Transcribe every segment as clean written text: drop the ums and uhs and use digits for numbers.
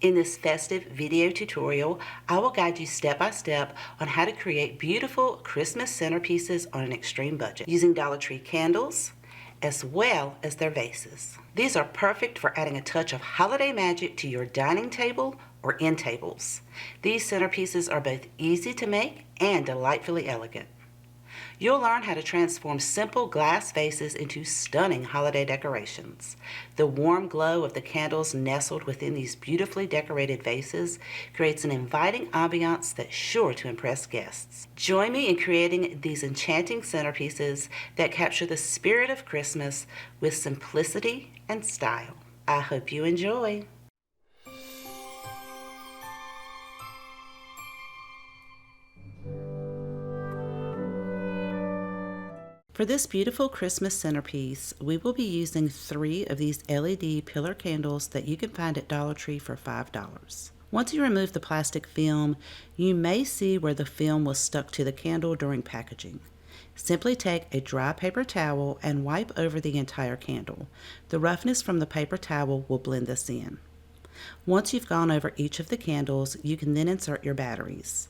In this festive video tutorial, I will guide you step by step on how to create beautiful Christmas centerpieces on an extreme budget using Dollar Tree candles as well as their vases. These are perfect for adding a touch of holiday magic to your dining table or end tables. These centerpieces are both easy to make and delightfully elegant. You'll learn how to transform simple glass vases into stunning holiday decorations. The warm glow of the candles nestled within these beautifully decorated vases creates an inviting ambiance that's sure to impress guests. Join me in creating these enchanting centerpieces that capture the spirit of Christmas with simplicity and style. I hope you enjoy. For this beautiful Christmas centerpiece, we will be using 3 of these LED pillar candles that you can find at Dollar Tree for $5. Once you remove the plastic film, you may see where the film was stuck to the candle during packaging. Simply take a dry paper towel and wipe over the entire candle. The roughness from the paper towel will blend this in. Once you've gone over each of the candles, you can then insert your batteries.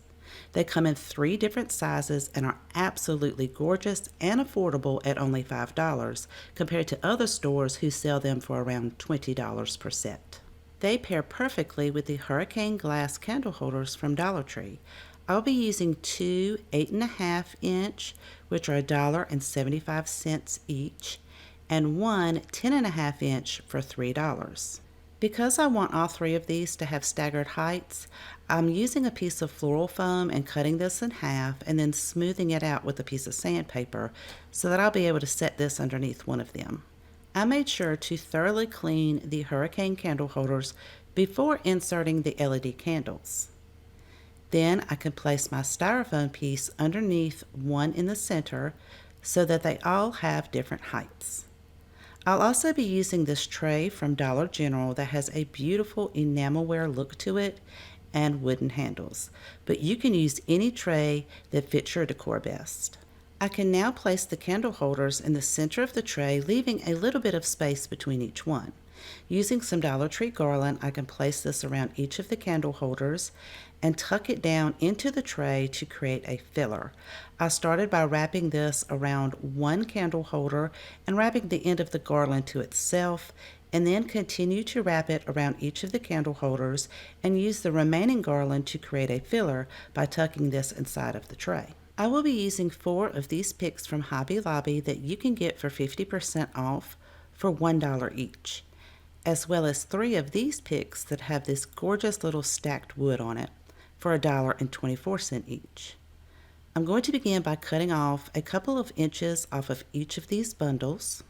They come in 3 different sizes and are absolutely gorgeous and affordable at only $5 compared to other stores who sell them for around $20 per set. They pair perfectly with the hurricane glass candle holders from Dollar Tree. I'll be using 2 8.5 inch, which are $1.75 each, and one 10.5 inch for $3. Because I want all 3 of these to have staggered heights, I'm using a piece of floral foam and cutting this in half and then smoothing it out with a piece of sandpaper so that I'll be able to set this underneath one of them. I made sure to thoroughly clean the hurricane candle holders before inserting the LED candles. Then I can place my styrofoam piece underneath one in the center so that they all have different heights. I'll also be using this tray from Dollar General that has a beautiful enamelware look to it and wooden handles, but you can use any tray that fits your decor best. I can now place the candle holders in the center of the tray, leaving a little bit of space between each one. Using some Dollar Tree garland, I can place this around each of the candle holders and tuck it down into the tray to create a filler. I started by wrapping this around one candle holder and wrapping the end of the garland to itself, and then continue to wrap it around each of the candle holders and use the remaining garland to create a filler by tucking this inside of the tray. I will be using 4 of these picks from Hobby Lobby that you can get for 50% off for $1 each, as well as 3 of these picks that have this gorgeous little stacked wood on it for $1.24 each. I'm going to begin by cutting off a couple of inches off of each of these bundles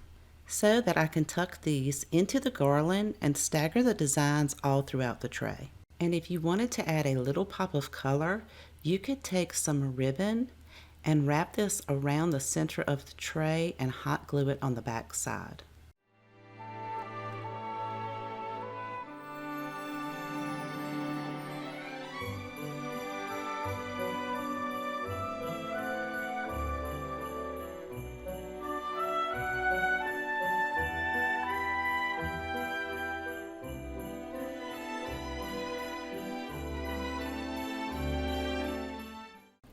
so that I can tuck these into the garland and stagger the designs all throughout the tray. And if you wanted to add a little pop of color, you could take some ribbon and wrap this around the center of the tray and hot glue it on the back side.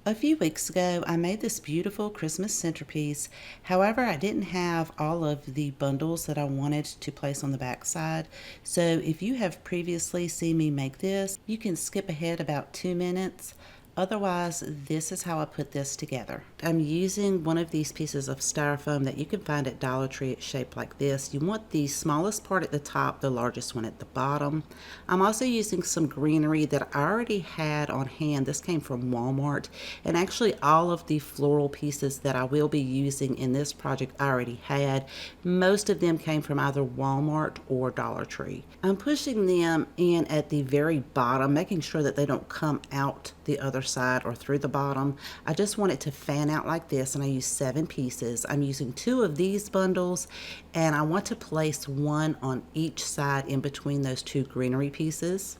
A few weeks ago, I made this beautiful Christmas centerpiece. However, I didn't have all of the bundles that I wanted to place on the back side. So if you have previously seen me make this, you can skip ahead about 2 minutes. Otherwise, this is how I put this together. I'm using one of these pieces of styrofoam that you can find at Dollar Tree. It's shaped like this. You want the smallest part at the top, the largest one at the bottom. I'm also using some greenery that I already had on hand. This came from Walmart, and actually all of the floral pieces that I will be using in this project I already had. Most of them came from either Walmart or Dollar Tree. I'm pushing them in at the very bottom, making sure that they don't come out the other side or through the bottom. I just want it to fan out like this, and I use 7 pieces. I'm using 2 of these bundles, and I want to place one on each side in between those 2 greenery pieces.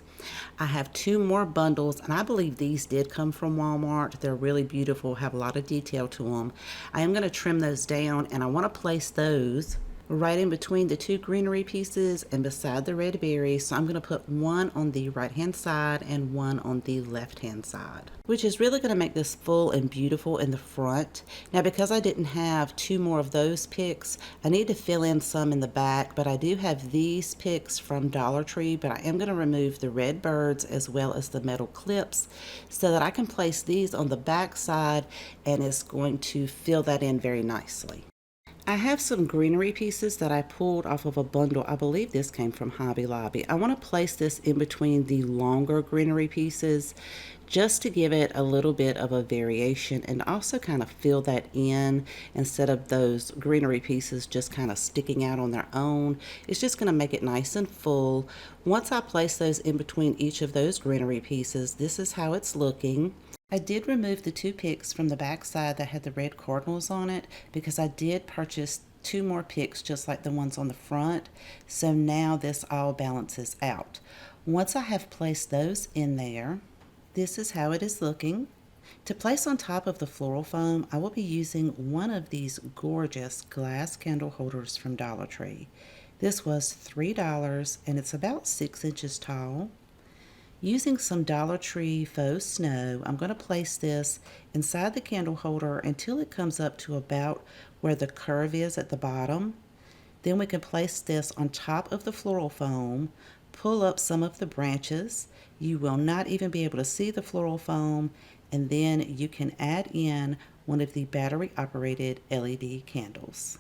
I have 2 more bundles, and I believe these did come from Walmart. They're really beautiful, have a lot of detail to them. I am going to trim those down, and I want to place those right in between the two greenery pieces and beside the red berry. So I'm going to put one on the right hand side and one on the left hand side, which is really going to make this full and beautiful in the front. Now, because I didn't have two more of those picks, I need to fill in some in the back, but I do have these picks from Dollar Tree, but I am going to remove the red birds as well as the metal clips so that I can place these on the back side, and it's going to fill that in very nicely. I have some greenery pieces that I pulled off of a bundle. I believe this came from Hobby Lobby. I want to place this in between the longer greenery pieces just to give it a little bit of a variation and also kind of fill that in instead of those greenery pieces just kind of sticking out on their own. It's just going to make it nice and full. Once I place those in between each of those greenery pieces, this is how it's looking. I did remove the two picks from the back side that had the red cardinals on it because I did purchase two more picks just like the ones on the front. So now this all balances out. Once I have placed those in there, this is how it is looking. To place on top of the floral foam, I will be using one of these gorgeous glass candle holders from Dollar Tree. This was $3 and it's about 6 inches tall. Using some Dollar Tree faux snow, I'm going to place this inside the candle holder until it comes up to about where the curve is at the bottom. Then we can place this on top of the floral foam, pull up some of the branches. You will not even be able to see the floral foam, and then you can add in one of the battery-operated LED candles.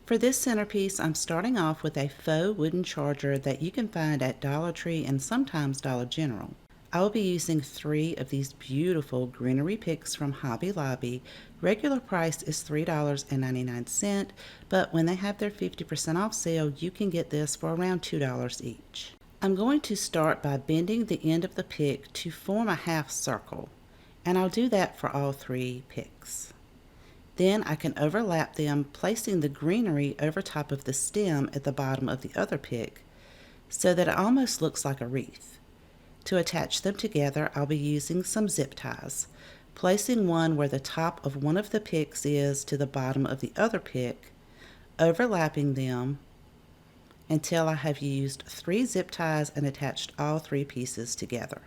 For this centerpiece, I'm starting off with a faux wooden charger that you can find at Dollar Tree and sometimes Dollar General. I will be using 3 of these beautiful greenery picks from Hobby Lobby. Regular price is $3.99, but when they have their 50% off sale, you can get this for around $2 each. I'm going to start by bending the end of the pick to form a half circle, and I'll do that for all 3 picks. Then I can overlap them, placing the greenery over top of the stem at the bottom of the other pick so that it almost looks like a wreath. To attach them together, I'll be using some zip ties, placing one where the top of one of the picks is to the bottom of the other pick, overlapping them until I have used 3 zip ties and attached all 3 pieces together.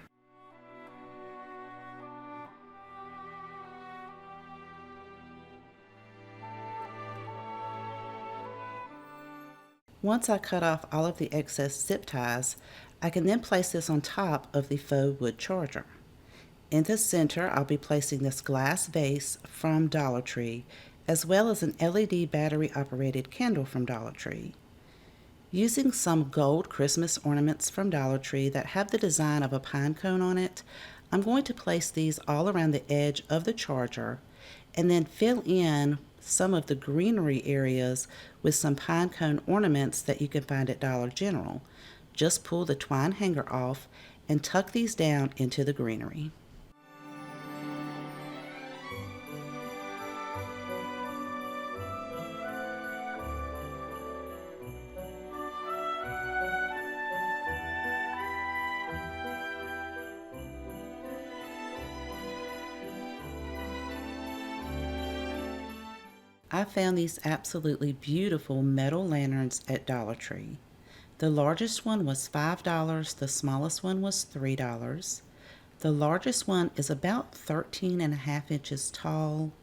Once I cut off all of the excess zip ties, I can then place this on top of the faux wood charger. In the center, I'll be placing this glass vase from Dollar Tree, as well as an LED battery-operated candle from Dollar Tree. Using some gold Christmas ornaments from Dollar Tree that have the design of a pine cone on it, I'm going to place these all around the edge of the charger and then fill in some of the greenery areas with some pine cone ornaments that you can find at Dollar General. Just pull the twine hanger off and tuck these down into the greenery. I found these absolutely beautiful metal lanterns at Dollar Tree. The largest one was $5, the smallest one was $3. The largest one is about 13.5 inches tall.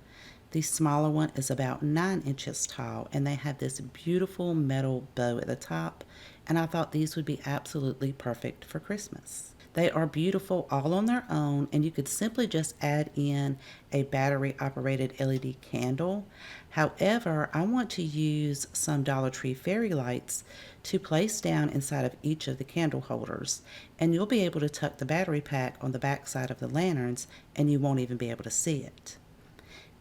The smaller one is about 9 inches tall, and they have this beautiful metal bow at the top, and I thought these would be absolutely perfect for Christmas. They are beautiful all on their own, and you could simply just add in a battery-operated LED candle. However, I want to use some Dollar Tree fairy lights to place down inside of each of the candle holders, and you'll be able to tuck the battery pack on the back side of the lanterns, and you won't even be able to see it.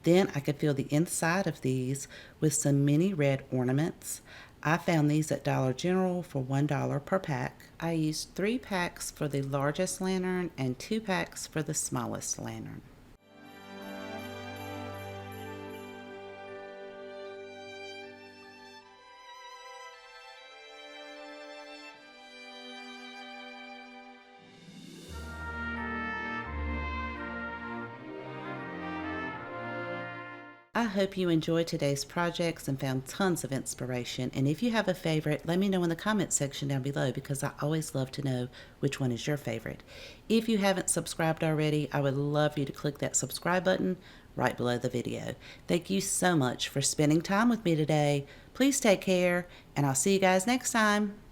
Then I could fill the inside of these with some mini red ornaments. I found these at Dollar General for $1 per pack. I used 3 packs for the largest lantern and 2 packs for the smallest lantern. I hope you enjoyed today's projects and found tons of inspiration. And if you have a favorite, let me know in the comments section down below because I always love to know which one is your favorite. If you haven't subscribed already, I would love you to click that subscribe button right below the video. Thank you so much for spending time with me today. Please take care, and I'll see you guys next time.